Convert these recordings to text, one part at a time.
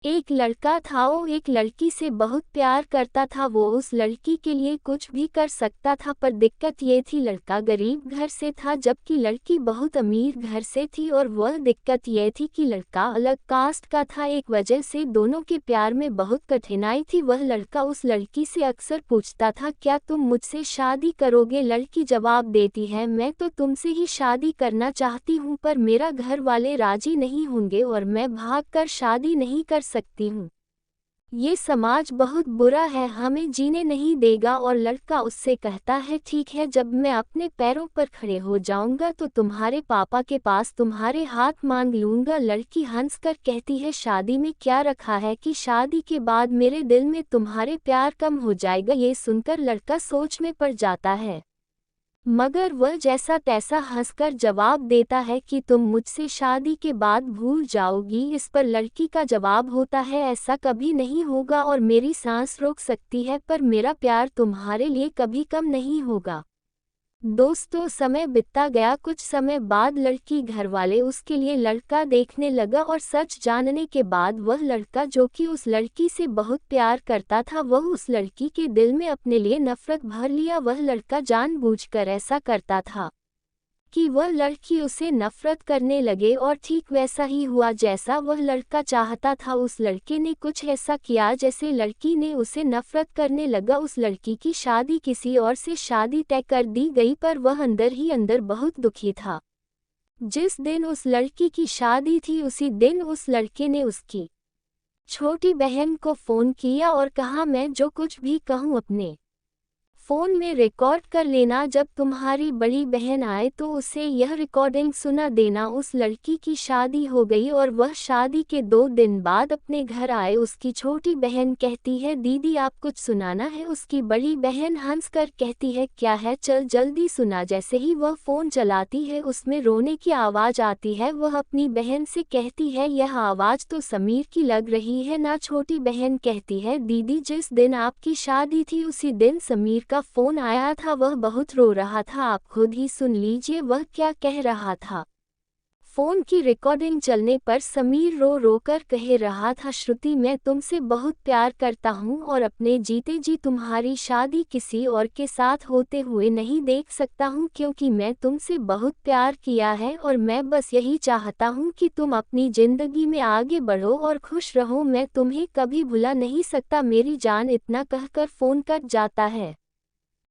एक लड़का था, वो एक लड़की से बहुत प्यार करता था। वो उस लड़की के लिए कुछ भी कर सकता था, पर दिक्कत ये थी लड़का गरीब घर से था जबकि लड़की बहुत अमीर घर से थी। और वह दिक्कत ये थी कि लड़का अलग कास्ट का था। एक वजह से दोनों के प्यार में बहुत कठिनाई थी। वह लड़का उस लड़की से अक्सर पूछता था, क्या तुम मुझसे शादी करोगे? लड़की जवाब देती है, मैं तो तुमसे ही शादी करना चाहती हूँ, पर मेरा घर वाले राजी नहीं होंगे और मैं भागकर शादी नहीं कर सकती हूँ। ये समाज बहुत बुरा है, हमें जीने नहीं देगा। और लड़का उससे कहता है, ठीक है, जब मैं अपने पैरों पर खड़े हो जाऊंगा तो तुम्हारे पापा के पास तुम्हारे हाथ मांग लूंगा। लड़की हंसकर कहती है, शादी में क्या रखा है कि शादी के बाद मेरे दिल में तुम्हारे प्यार कम हो जाएगा। ये सुनकर लड़का सोच में पड़ जाता है, मगर वह जैसा तैसा हंसकर जवाब देता है कि तुम मुझसे शादी के बाद भूल जाओगी। इस पर लड़की का जवाब होता है, ऐसा कभी नहीं होगा और मेरी सांस रोक सकती है, पर मेरा प्यार तुम्हारे लिए कभी कम नहीं होगा। दोस्तों, समय बीतता गया। कुछ समय बाद लड़की घरवाले उसके लिए लड़का देखने लगा और सच जानने के बाद वह लड़का, जो कि उस लड़की से बहुत प्यार करता था, वह उस लड़की के दिल में अपने लिए नफरत भर लिया। वह लड़का जानबूझकर ऐसा करता था कि वह लड़की उसे नफरत करने लगे और ठीक वैसा ही हुआ जैसा वह लड़का चाहता था। उस लड़के ने कुछ ऐसा किया जैसे लड़की ने उसे नफरत करने लगा। उस लड़की की शादी किसी और से शादी तय कर दी गई, पर वह अंदर ही अंदर बहुत दुखी था। जिस दिन उस लड़की की शादी थी उसी दिन उस लड़के ने उसकी छोटी बहन को फ़ोन किया और कहा, मैं जो कुछ भी कहूँ अपने फ़ोन में रिकॉर्ड कर लेना। जब तुम्हारी बड़ी बहन आए तो उसे यह रिकॉर्डिंग सुना देना। उस लड़की की शादी हो गई और वह शादी के 2 दिन बाद अपने घर आए। उसकी छोटी बहन कहती है, दीदी आप कुछ सुनाना है। उसकी बड़ी बहन हंसकर कहती है, क्या है, चल जल्दी सुना। जैसे ही वह फ़ोन चलाती है उसमें रोने की आवाज़ आती है। वह अपनी बहन से कहती है, यह आवाज़ तो समीर की लग रही है ना। छोटी बहन कहती है, दीदी जिस दिन आपकी शादी थी उसी दिन समीर का फोन आया था, वह बहुत रो रहा था, आप खुद ही सुन लीजिए वह क्या कह रहा था। फोन की रिकॉर्डिंग चलने पर समीर रो रो कर कह रहा था, श्रुति मैं तुमसे बहुत प्यार करता हूँ और अपने जीते जी तुम्हारी शादी किसी और के साथ होते हुए नहीं देख सकता हूँ, क्योंकि मैं तुमसे बहुत प्यार किया है और मैं बस यही चाहता हूँ कि तुम अपनी जिंदगी में आगे बढ़ो और खुश रहो। मैं तुम्हें कभी भुला नहीं सकता मेरी जान। इतना कहकर फोन कट जाता है।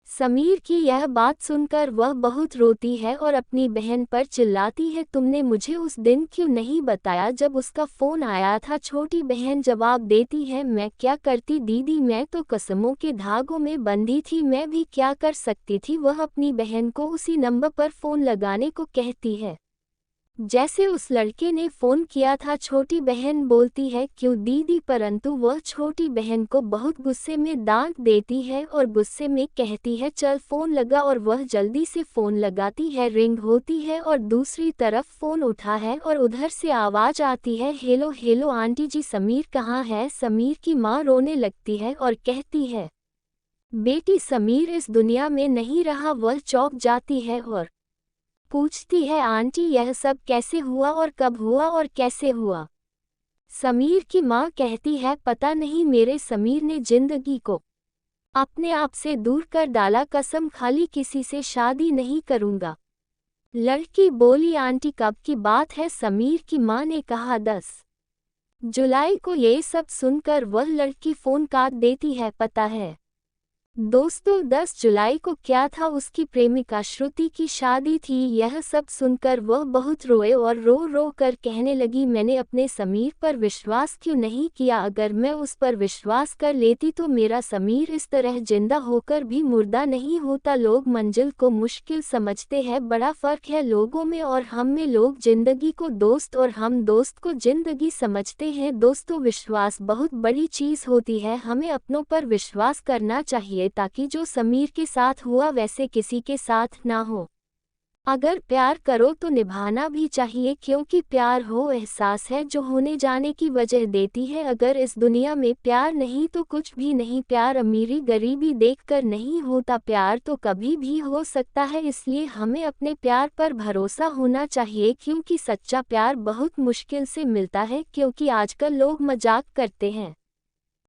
समीर की यह बात सुनकर वह बहुत रोती है और अपनी बहन पर चिल्लाती है, तुमने मुझे उस दिन क्यों नहीं बताया जब उसका फ़ोन आया था? छोटी बहन जवाब देती है, मैं क्या करती दीदी, मैं तो कसमों के धागों में बंधी थी, मैं भी क्या कर सकती थी। वह अपनी बहन को उसी नंबर पर फ़ोन लगाने को कहती है जैसे उस लड़के ने फ़ोन किया था। छोटी बहन बोलती है, क्यों दीदी, परंतु वह छोटी बहन को बहुत गुस्से में डांट देती है और गुस्से में कहती है, चल फ़ोन लगा। और वह जल्दी से फ़ोन लगाती है, रिंग होती है और दूसरी तरफ फ़ोन उठा है और उधर से आवाज़ आती है, हेलो हेलो आंटी जी, समीर कहाँ है? समीर की माँ रोने लगती है और कहती है, बेटी समीर इस दुनिया में नहीं रहा। वह चौंक जाती है और पूछती है, आंटी यह सब कैसे हुआ और कब हुआ और कैसे हुआ? समीर की माँ कहती है, पता नहीं, मेरे समीर ने जिंदगी को अपने आप से दूर कर डाला, कसम खाली किसी से शादी नहीं करूँगा। लड़की बोली, आंटी कब की बात है? समीर की माँ ने कहा 10 जुलाई को। ये सब सुनकर वह लड़की फ़ोन काट देती है। पता है दोस्तों, 10 जुलाई को क्या था? उसकी प्रेमिका श्रुति की शादी थी। यह सब सुनकर वह बहुत रोए और रो रो कर कहने लगी, मैंने अपने समीर पर विश्वास क्यों नहीं किया? अगर मैं उस पर विश्वास कर लेती तो मेरा समीर इस तरह जिंदा होकर भी मुर्दा नहीं होता। लोग मंजिल को मुश्किल समझते हैं, बड़ा फ़र्क है लोगों में और हम में। लोग जिंदगी को दोस्त और हम दोस्त को जिंदगी समझते हैं। दोस्तों, विश्वास बहुत बड़ी चीज़ होती है, हमें अपनों पर विश्वास करना चाहिए ताकि जो समीर के साथ हुआ वैसे किसी के साथ ना हो। अगर प्यार करो तो निभाना भी चाहिए, क्योंकि प्यार वो एहसास है जो होने जाने की वजह देती है। अगर इस दुनिया में प्यार नहीं तो कुछ भी नहीं। प्यार अमीरी गरीबी देखकर नहीं होता, प्यार तो कभी भी हो सकता है। इसलिए हमें अपने प्यार पर भरोसा होना चाहिए, क्योंकि सच्चा प्यार बहुत मुश्किल से मिलता है। क्योंकि आजकल लोग मजाक करते हैं।